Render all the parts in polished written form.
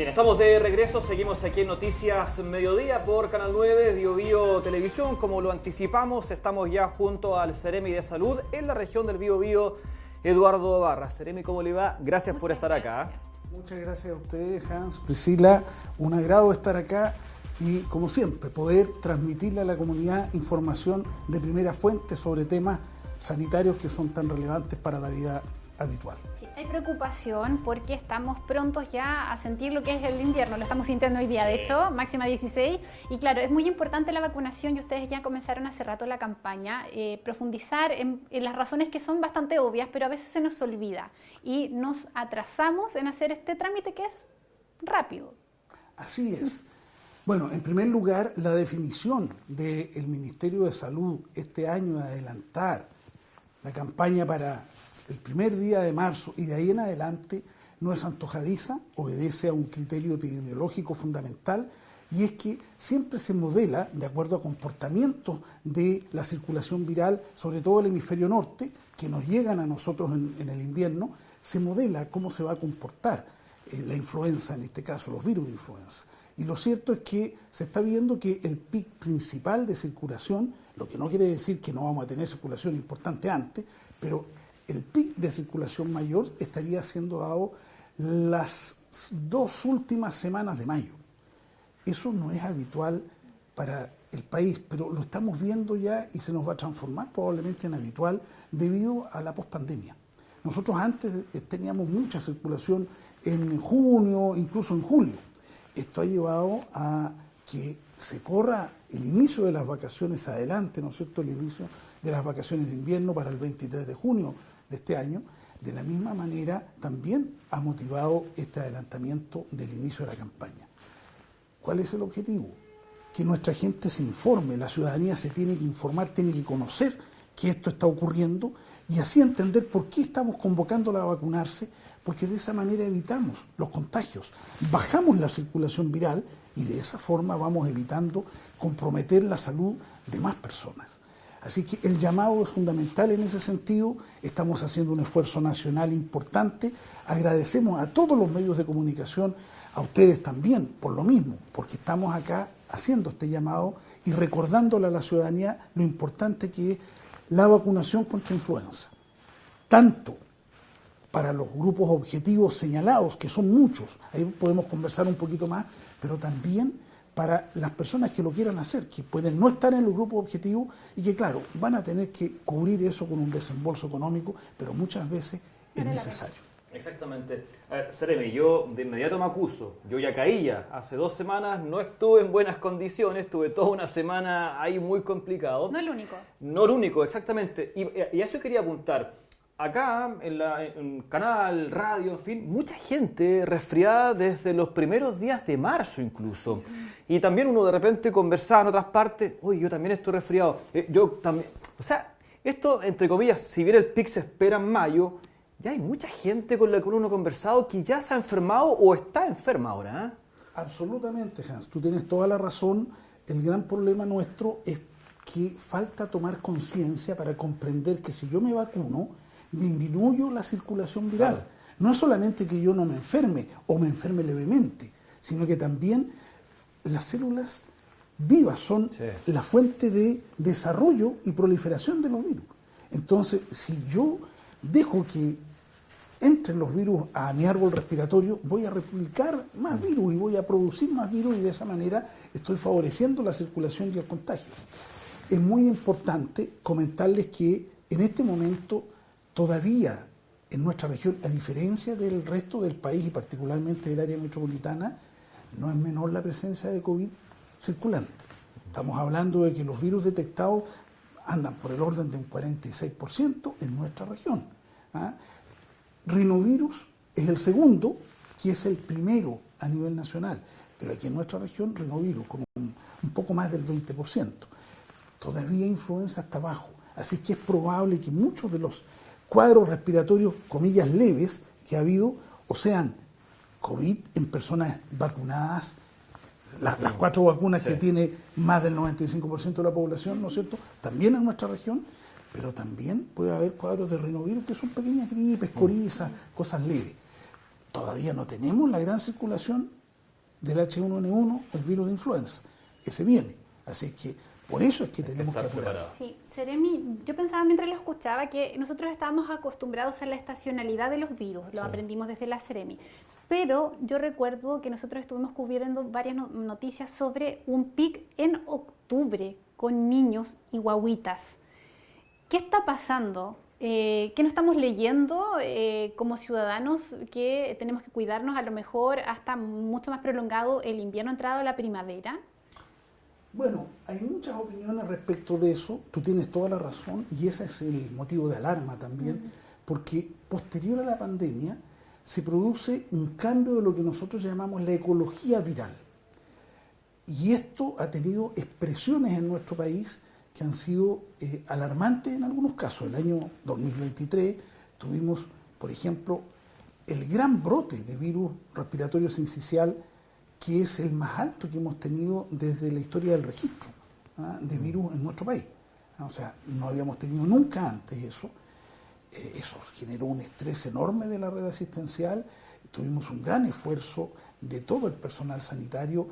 Bien, estamos de regreso, seguimos aquí en Noticias Mediodía por Canal 9, Biobío Televisión. Como lo anticipamos, estamos ya junto al Ceremi de Salud en la región del Biobío, Eduardo Barra. Ceremi, ¿cómo le va? Gracias por estar acá. Muchas gracias a ustedes, Hans, Priscila. Un agrado estar acá y, como siempre, poder transmitirle a la comunidad información de primera fuente sobre temas sanitarios que son tan relevantes para la vida habitual. Sí, hay preocupación porque estamos prontos ya a sentir lo que es el invierno, lo estamos sintiendo hoy día, de hecho, máxima 16, y claro, es muy importante la vacunación y ustedes ya comenzaron hace rato la campaña, profundizar en las razones que son bastante obvias, pero a veces se nos olvida y nos atrasamos en hacer este trámite que es rápido. Así es. Bueno, en primer lugar, la definición del Ministerio de Salud este año de adelantar la campaña para el primer día de marzo y de ahí en adelante no es antojadiza, obedece a un criterio epidemiológico fundamental, y es que siempre se modela de acuerdo a comportamientos de la circulación viral, sobre todo el hemisferio norte, que nos llegan a nosotros en el invierno, se modela cómo se va a comportar la influenza, en este caso los virus de influenza. Y lo cierto es que se está viendo que el pic principal de circulación, lo que no quiere decir que no vamos a tener circulación importante antes, pero el pic de circulación mayor estaría siendo dado las 2 últimas semanas de mayo. Eso no es habitual para el país, pero lo estamos viendo ya y se nos va a transformar probablemente en habitual debido a la pospandemia. Nosotros antes teníamos mucha circulación en junio, incluso en julio. Esto ha llevado a que se corra el inicio de las vacaciones adelante, ¿no es cierto?, el inicio de las vacaciones de invierno para el 23 de junio de este año. De la misma manera también ha motivado este adelantamiento del inicio de la campaña. ¿Cuál es el objetivo? Que nuestra gente se informe, la ciudadanía se tiene que informar, tiene que conocer que esto está ocurriendo y así entender por qué estamos convocándola a vacunarse, porque de esa manera evitamos los contagios, bajamos la circulación viral y de esa forma vamos evitando comprometer la salud de más personas. Así que el llamado es fundamental en ese sentido, estamos haciendo un esfuerzo nacional importante, agradecemos a todos los medios de comunicación, a ustedes también, por lo mismo, porque estamos acá haciendo este llamado y recordándole a la ciudadanía lo importante que es la vacunación contra influenza, tanto para los grupos objetivos señalados, que son muchos, ahí podemos conversar un poquito más, pero también para las personas que lo quieran hacer, que pueden no estar en los grupos objetivos y que, claro, van a tener que cubrir eso con un desembolso económico, pero muchas veces es necesario. Exactamente. A ver, Ceremi, yo de inmediato me acuso. Yo ya caía. Hace 2 semanas no estuve en buenas condiciones, estuve toda una semana ahí muy complicado. No el único. No el único, exactamente. Y a eso quería apuntar. Acá, en canal, radio, en fin, mucha gente resfriada desde los primeros días de marzo incluso. Y también uno de repente conversaba en otras partes, uy, yo también estoy resfriado. Yo también. O sea, esto, entre comillas, si bien el pic se espera en mayo, ya hay mucha gente con la que uno ha conversado que ya se ha enfermado o está enferma ahora, ¿eh? Absolutamente, Hans. Tú tienes toda la razón. El gran problema nuestro es que falta tomar conciencia para comprender que si yo me vacuno, disminuyo la circulación viral. Claro. No es solamente que yo no me enferme o me enferme levemente, sino que también las células vivas son la fuente de desarrollo y proliferación de los virus. Entonces, si yo dejo que entren los virus a mi árbol respiratorio, voy a replicar más virus y voy a producir más virus y de esa manera estoy favoreciendo la circulación y el contagio. Es muy importante comentarles que en este momento todavía en nuestra región, a diferencia del resto del país y particularmente del área metropolitana, no es menor la presencia de COVID circulante. Estamos hablando de que los virus detectados andan por el orden de un 46% en nuestra región. Rinovirus es el segundo, que es el primero a nivel nacional, pero aquí en nuestra región rinovirus con un poco más del 20%. Todavía influenza está abajo, así que es probable que muchos de los cuadros respiratorios, comillas, leves que ha habido, o sean COVID en personas vacunadas, las 4 vacunas que tiene más del 95% de la población, ¿no es cierto?, también en nuestra región, pero también puede haber cuadros de rinovirus que son pequeñas gripes, corizas, cosas leves. Todavía no tenemos la gran circulación del H1N1, el virus de influenza. Ese viene. Así es que por eso es que tenemos que apurar. Sí, Seremi, yo pensaba mientras lo escuchaba que nosotros estábamos acostumbrados a la estacionalidad de los virus, lo aprendimos desde la Seremi. Pero yo recuerdo que nosotros estuvimos cubriendo varias noticias sobre un pic en octubre con niños y guaguitas. ¿Qué está pasando? ¿Qué no estamos leyendo como ciudadanos que tenemos que cuidarnos a lo mejor hasta mucho más prolongado el invierno entrado a la primavera? Bueno, hay muchas opiniones respecto de eso, tú tienes toda la razón y ese es el motivo de alarma también, porque posterior a la pandemia se produce un cambio de lo que nosotros llamamos la ecología viral. Y esto ha tenido expresiones en nuestro país que han sido alarmantes en algunos casos. El año 2023 tuvimos, por ejemplo, el gran brote de virus respiratorio sincicial, que es el más alto que hemos tenido desde la historia del registro de virus en nuestro país. O sea, no habíamos tenido nunca antes eso. Eso generó un estrés enorme de la red asistencial. Tuvimos un gran esfuerzo de todo el personal sanitario.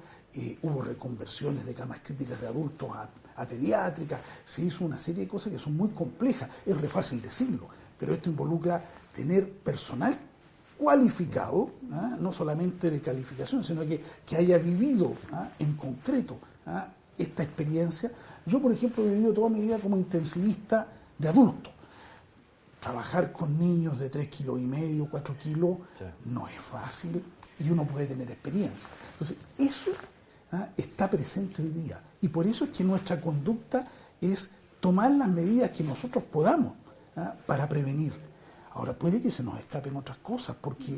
Hubo reconversiones de camas críticas de adultos a pediátricas. Se hizo una serie de cosas que son muy complejas. Es re fácil decirlo, pero esto involucra tener personal cualificado, no solamente de calificación, sino que haya vivido en concreto esta experiencia. Yo, por ejemplo, he vivido toda mi vida como intensivista de adultos. Trabajar con niños de 3,5 kilos, 4 kilos, no es fácil y uno puede tener experiencia. Entonces, eso está presente hoy día y por eso es que nuestra conducta es tomar las medidas que nosotros podamos para prevenir. Ahora, puede que se nos escapen otras cosas porque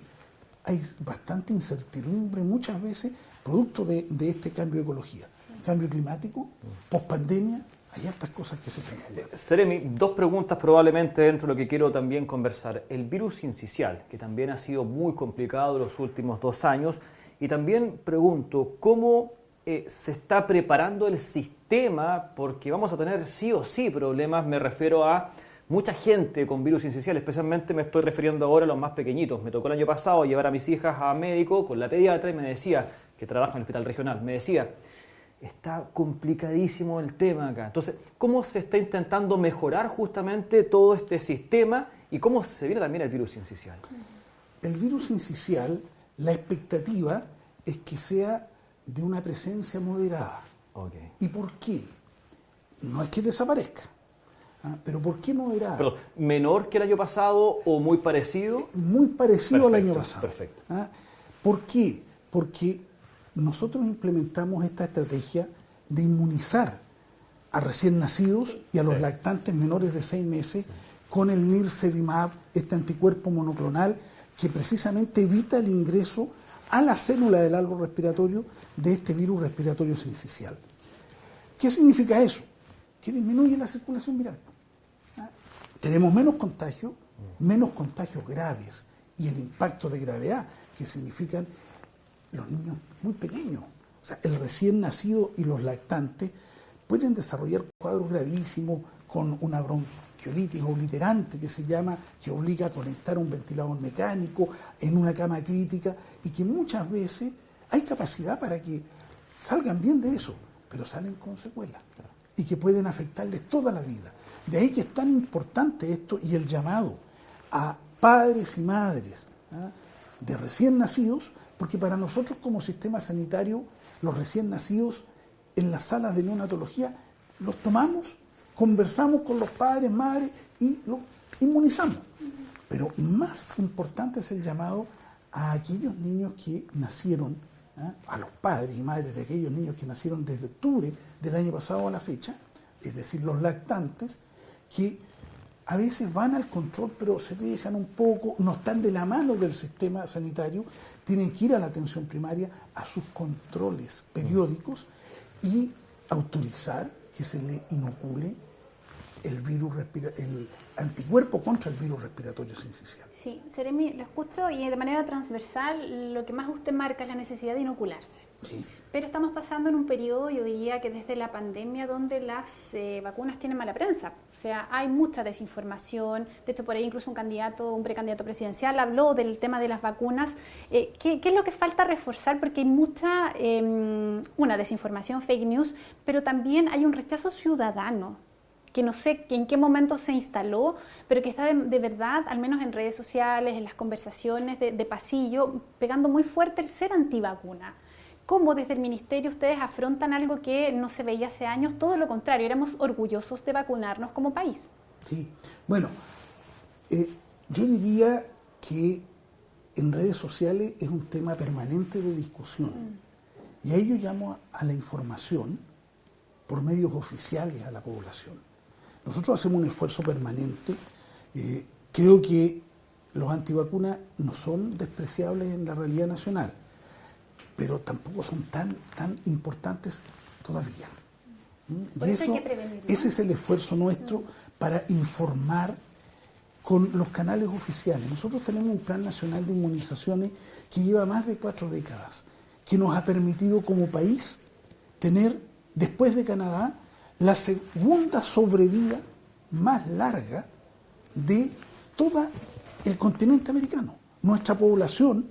hay bastante incertidumbre muchas veces producto de este cambio de ecología. Cambio climático, pospandemia, hay hartas cosas que se preocupan. Seremi, dos preguntas probablemente dentro de lo que quiero también conversar. El virus sincicial, que también ha sido muy complicado los últimos 2 años, y también pregunto, ¿cómo se está preparando el sistema? Porque vamos a tener sí o sí problemas, me refiero a mucha gente con virus sincicial, especialmente me estoy refiriendo ahora a los más pequeñitos. Me tocó el año pasado llevar a mis hijas a médico con la pediatra y me decía, que trabaja en el hospital regional, me decía, está complicadísimo el tema acá. Entonces, ¿cómo se está intentando mejorar justamente todo este sistema y cómo se viene también el virus sincicial? El virus sincicial, la expectativa es que sea de una presencia moderada. Okay. ¿Y por qué? No es que desaparezca. ¿Pero por qué moderada? Pero, ¿menor que el año pasado o muy parecido? Muy parecido al año pasado. Perfecto. ¿Por qué? Porque nosotros implementamos esta estrategia de inmunizar a recién nacidos y a los lactantes menores de 6 meses con el Nirsevimab, este anticuerpo monoclonal que precisamente evita el ingreso a la célula del árbol respiratorio de este virus respiratorio sincicial. ¿Qué significa eso? Que disminuye la circulación viral. Tenemos menos contagios graves y el impacto de gravedad que significan los niños muy pequeños. O sea, el recién nacido y los lactantes pueden desarrollar cuadros gravísimos con una bronquiolitis obliterante que se llama, que obliga a conectar un ventilador mecánico en una cama crítica y que muchas veces hay capacidad para que salgan bien de eso, pero salen con secuelas y que pueden afectarles toda la vida. De ahí que es tan importante esto y el llamado a padres y madres de recién nacidos, porque para nosotros como sistema sanitario, los recién nacidos en las salas de neonatología los tomamos, conversamos con los padres, madres y los inmunizamos. Pero más importante es el llamado a aquellos niños que nacieron, a los padres y madres de aquellos niños que nacieron desde octubre del año pasado a la fecha, es decir, los lactantes, que a veces van al control pero se dejan un poco, no están de la mano del sistema sanitario, tienen que ir a la atención primaria a sus controles periódicos y autorizar que se le inocule el anticuerpo contra el virus respiratorio sincicial. Sí, Seremi, lo escucho y de manera transversal lo que más usted marca es la necesidad de inocularse. Sí. Pero estamos pasando en un periodo, yo diría que desde la pandemia, donde las vacunas tienen mala prensa. O sea, hay mucha desinformación. De hecho, por ahí incluso un precandidato presidencial habló del tema de las vacunas. ¿Qué es lo que falta reforzar? Porque hay mucha, una desinformación, fake news, pero también hay un rechazo ciudadano, que no sé en qué momento se instaló, pero que está de verdad, al menos en redes sociales, en las conversaciones de pasillo, pegando muy fuerte el ser antivacuna. ¿Cómo desde el Ministerio ustedes afrontan algo que no se veía hace años? Todo lo contrario, éramos orgullosos de vacunarnos como país. Sí, bueno, yo diría que en redes sociales es un tema permanente de discusión. Y ahí yo llamo a la información por medios oficiales a la población. Nosotros hacemos un esfuerzo permanente. Creo que los antivacunas no son despreciables en la realidad nacional, pero tampoco son tan importantes todavía. Por Y eso eso, hay que prevenirlo. ese es el esfuerzo nuestro para informar con los canales oficiales. Nosotros tenemos un plan nacional de inmunizaciones que lleva más de 4 décadas, que nos ha permitido como país tener, después de Canadá, la segunda sobrevida más larga de todo el continente americano. Nuestra población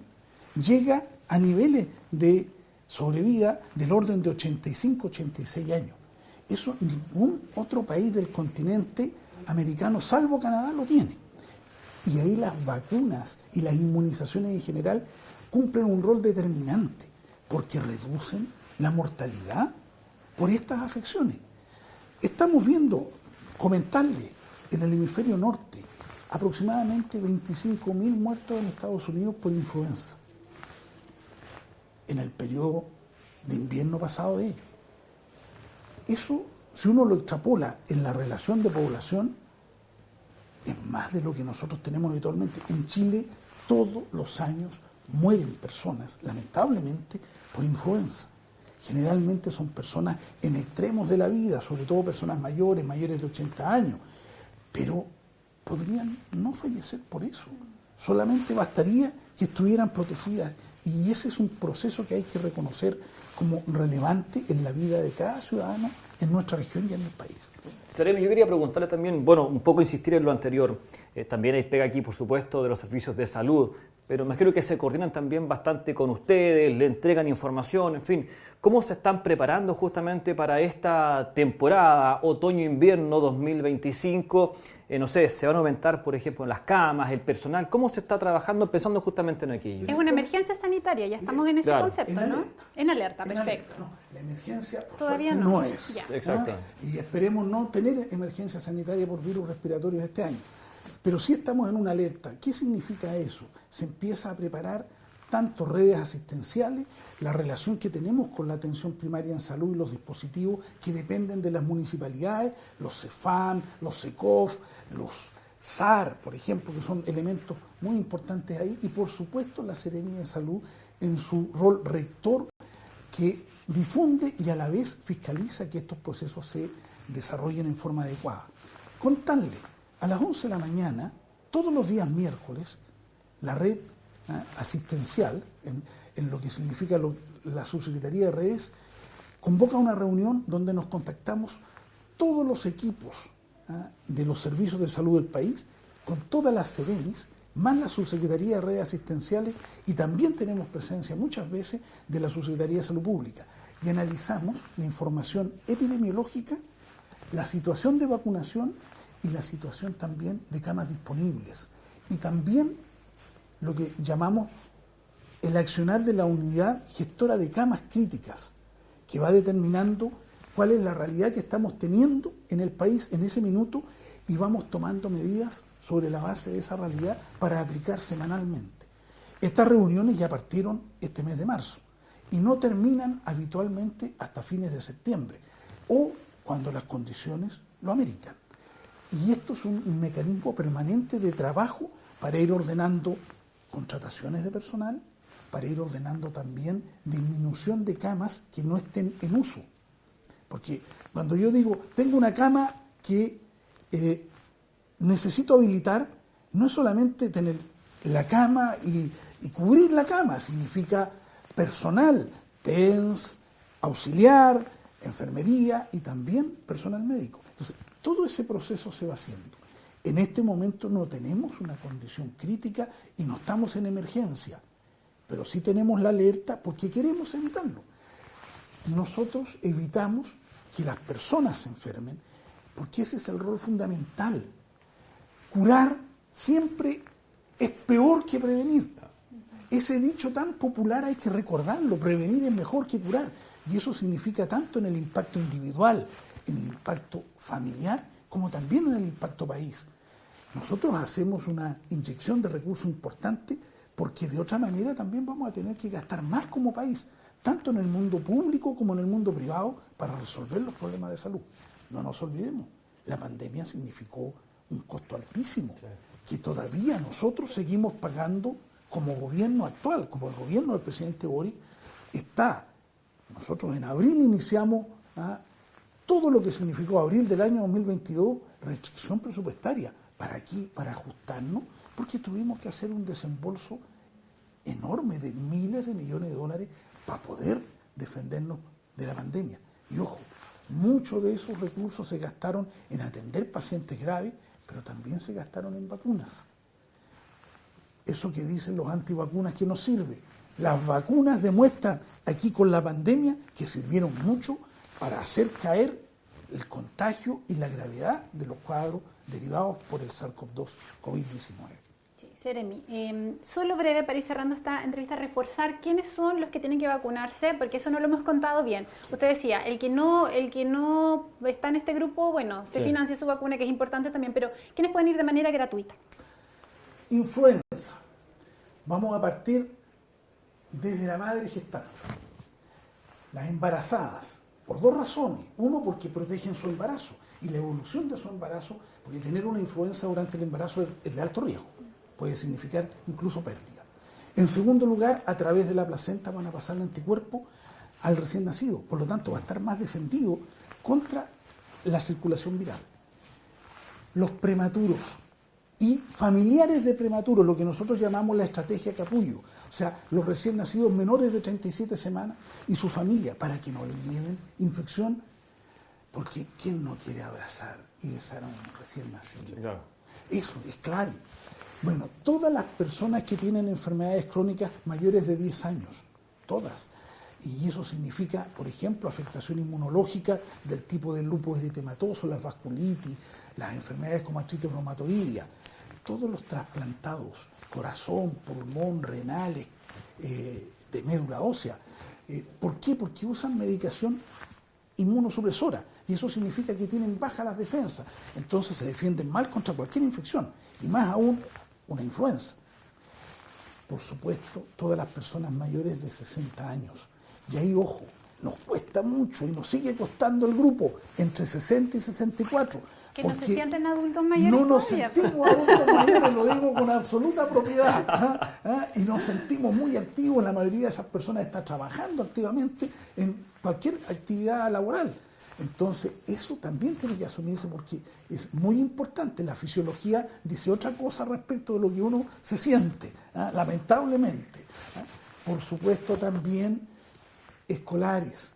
llega a niveles de sobrevida del orden de 85, 86 años. Eso ningún otro país del continente americano, salvo Canadá, lo tiene. Y ahí las vacunas y las inmunizaciones en general cumplen un rol determinante, porque reducen la mortalidad por estas afecciones. Estamos viendo, comentarle, en el hemisferio norte, aproximadamente 25.000 muertos en Estados Unidos por influenza en el periodo de invierno pasado de ellos. Eso, si uno lo extrapola en la relación de población, es más de lo que nosotros tenemos habitualmente. En Chile, todos los años mueren personas, lamentablemente, por influenza. Generalmente son personas en extremos de la vida, sobre todo personas mayores de 80 años, pero podrían no fallecer por eso. Solamente bastaría que estuvieran protegidas. Y ese es un proceso que hay que reconocer como relevante en la vida de cada ciudadano en nuestra región y en el país. Seremi, yo quería preguntarle también, bueno, un poco insistir en lo anterior. También hay pega aquí, por supuesto, de los servicios de salud, pero me imagino que se coordinan también bastante con ustedes, le entregan información, en fin. ¿Cómo se están preparando justamente para esta temporada, otoño-invierno 2025? No sé, ¿se van a aumentar, por ejemplo, las camas, el personal? ¿Cómo se está trabajando pensando justamente en aquello? Es una emergencia sanitaria, ya estamos en ese concepto, ¿no? En alerta, perfecto. Alerta, no. La emergencia, por Todavía suerte, no es. Ya. Exacto. Y esperemos no tener emergencia sanitaria por virus respiratorios este año. Pero sí estamos en una alerta. ¿Qué significa eso? Se empieza a preparar tanto redes asistenciales, la relación que tenemos con la atención primaria en salud y los dispositivos que dependen de las municipalidades, los CEFAM, los SECOF, los SAR, por ejemplo, que son elementos muy importantes ahí, y por supuesto la Seremía de Salud en su rol rector, que difunde y a la vez fiscaliza que estos procesos se desarrollen en forma adecuada. Contarle, a las 11 de la mañana, todos los días miércoles, la red asistencial, en lo que significa la Subsecretaría de Redes, convoca una reunión donde nos contactamos todos los equipos de los servicios de salud del país, con todas las Seremis, más la Subsecretaría de Redes Asistenciales, y también tenemos presencia muchas veces de la Subsecretaría de Salud Pública, y analizamos la información epidemiológica, la situación de vacunación y la situación también de camas disponibles, y también lo que llamamos el accionar de la unidad gestora de camas críticas, que va determinando cuál es la realidad que estamos teniendo en el país en ese minuto, y vamos tomando medidas sobre la base de esa realidad para aplicar semanalmente. Estas reuniones ya partieron este mes de marzo y no terminan habitualmente hasta fines de septiembre o cuando las condiciones lo ameritan. Y esto es un mecanismo permanente de trabajo para ir ordenando contrataciones de personal, para ir ordenando también disminución de camas que no estén en uso. Porque cuando yo digo, tengo una cama que necesito habilitar, no es solamente tener la cama y cubrir la cama, significa personal, TENS, auxiliar, enfermería y también personal médico. Entonces, todo ese proceso se va haciendo. En este momento no tenemos una condición crítica y no estamos en emergencia, pero sí tenemos la alerta porque queremos evitarlo. Nosotros evitamos que las personas se enfermen porque ese es el rol fundamental. Curar siempre es peor que prevenir. Ese dicho tan popular hay que recordarlo, prevenir es mejor que curar. Y eso significa tanto en el impacto individual, en el impacto familiar, como también en el impacto país. Nosotros hacemos una inyección de recursos importante porque de otra manera también vamos a tener que gastar más como país, tanto en el mundo público como en el mundo privado, para resolver los problemas de salud. No nos olvidemos, la pandemia significó un costo altísimo, que todavía nosotros seguimos pagando como gobierno actual, como el gobierno del presidente Boric está. Nosotros en abril iniciamos todo lo que significó abril del año 2022, restricción presupuestaria. ¿Para qué? Para ajustarnos, porque tuvimos que hacer un desembolso enorme de miles de millones de dólares para poder defendernos de la pandemia. Y ojo, muchos de esos recursos se gastaron en atender pacientes graves, pero también se gastaron en vacunas. Eso que dicen los antivacunas que no sirve. Las vacunas demuestran aquí con la pandemia que sirvieron mucho para hacer caer el contagio y la gravedad de los cuadros derivados por el SARS-CoV-2, COVID-19. Sí, Seremi, solo breve para ir cerrando esta entrevista, reforzar quiénes son los que tienen que vacunarse, porque eso no lo hemos contado bien. Usted decía, el que no está en este grupo, bueno, se financia su vacuna, que es importante también, pero ¿quiénes pueden ir de manera gratuita? Influenza. Vamos a partir desde la madre gestante. Las embarazadas, por dos razones. Uno, porque protegen su embarazo y la evolución de su embarazo, porque tener una influenza durante el embarazo es de alto riesgo. Puede significar incluso pérdida. En segundo lugar, a través de la placenta van a pasar el anticuerpo al recién nacido. Por lo tanto, va a estar más defendido contra la circulación viral. Los prematuros y familiares de prematuros, lo que nosotros llamamos la estrategia capullo, o sea, los recién nacidos menores de 37 semanas y su familia, para que no le lleven infección, porque ¿quién no quiere abrazar y besar a un recién nacido? Claro. Eso es clave. Bueno, todas las personas que tienen enfermedades crónicas mayores de 10 años, todas, y eso significa, por ejemplo, afectación inmunológica del tipo del lupus eritematoso, la vasculitis, las enfermedades como artritis reumatoidea, todos los trasplantados, corazón, pulmón, renales, de médula ósea. ¿Por qué? Porque usan medicación inmunosupresora y eso significa que tienen bajas las defensas, entonces se defienden mal contra cualquier infección y más aún una influenza. Por supuesto, todas las personas mayores de 60 años. Y ahí, ojo, nos cuesta mucho y nos sigue costando el grupo entre 60 y 64. Que no se sienten adultos mayores. No nos sentimos adultos mayores, lo digo con absoluta propiedad. Y nos sentimos muy activos, la mayoría de esas personas está trabajando activamente en cualquier actividad laboral. Entonces, eso también tiene que asumirse porque es muy importante. La fisiología dice otra cosa respecto de lo que uno se siente, lamentablemente. Por supuesto, también escolares.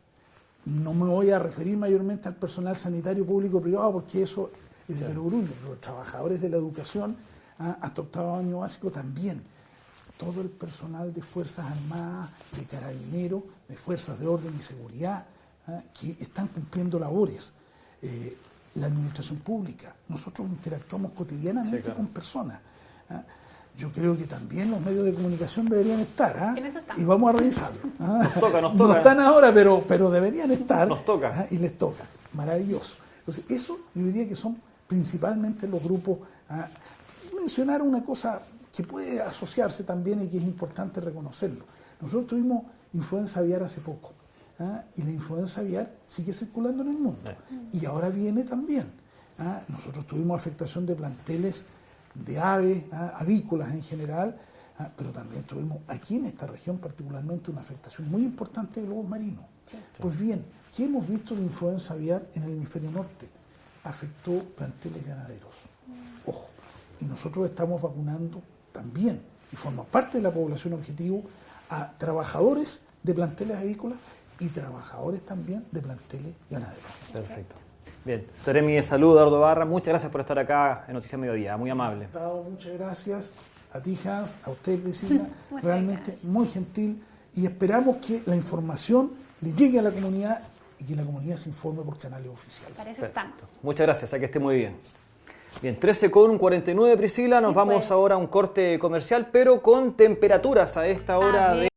No me voy a referir mayormente al personal sanitario público-privado porque eso es de perogrullo. Los trabajadores de la educación, hasta octavo año básico también. Todo el personal de Fuerzas Armadas, de Carabineros, de Fuerzas de Orden y Seguridad, que están cumpliendo labores. La administración pública. Nosotros interactuamos cotidianamente con personas. Yo creo que también los medios de comunicación deberían estar, y vamos a revisarlo. Nos toca. No están ahora, pero deberían estar. Nos toca. Y les toca. Maravilloso. Entonces, eso yo diría que son principalmente los grupos. Mencionar una cosa que puede asociarse también y que es importante reconocerlo. Nosotros tuvimos influenza aviar hace poco, y la influenza aviar sigue circulando en el mundo. Y ahora viene también. Nosotros tuvimos afectación de planteles de aves, avícolas en general, pero también tuvimos aquí en esta región particularmente una afectación muy importante de lobos marinos. Pues bien, ¿qué hemos visto de influenza aviar en el hemisferio norte? Afectó planteles ganaderos. Ojo, y nosotros estamos vacunando también, y forma parte de la población objetivo, a trabajadores de planteles avícolas y trabajadores también de planteles ganaderos. Perfecto. Bien, Seremi de Salud, Eduardo Barra, muchas gracias por estar acá en Noticias Mediodía, muy amable. Muchas gracias a ti, Hans, a usted, Priscila, realmente muy gentil, y esperamos que la información le llegue a la comunidad y que la comunidad se informe por canales oficiales. Para eso estamos. Muchas gracias, a que esté muy bien. Bien, 13:49, Priscila, nos vamos ahora a un corte comercial, pero con temperaturas a esta hora de...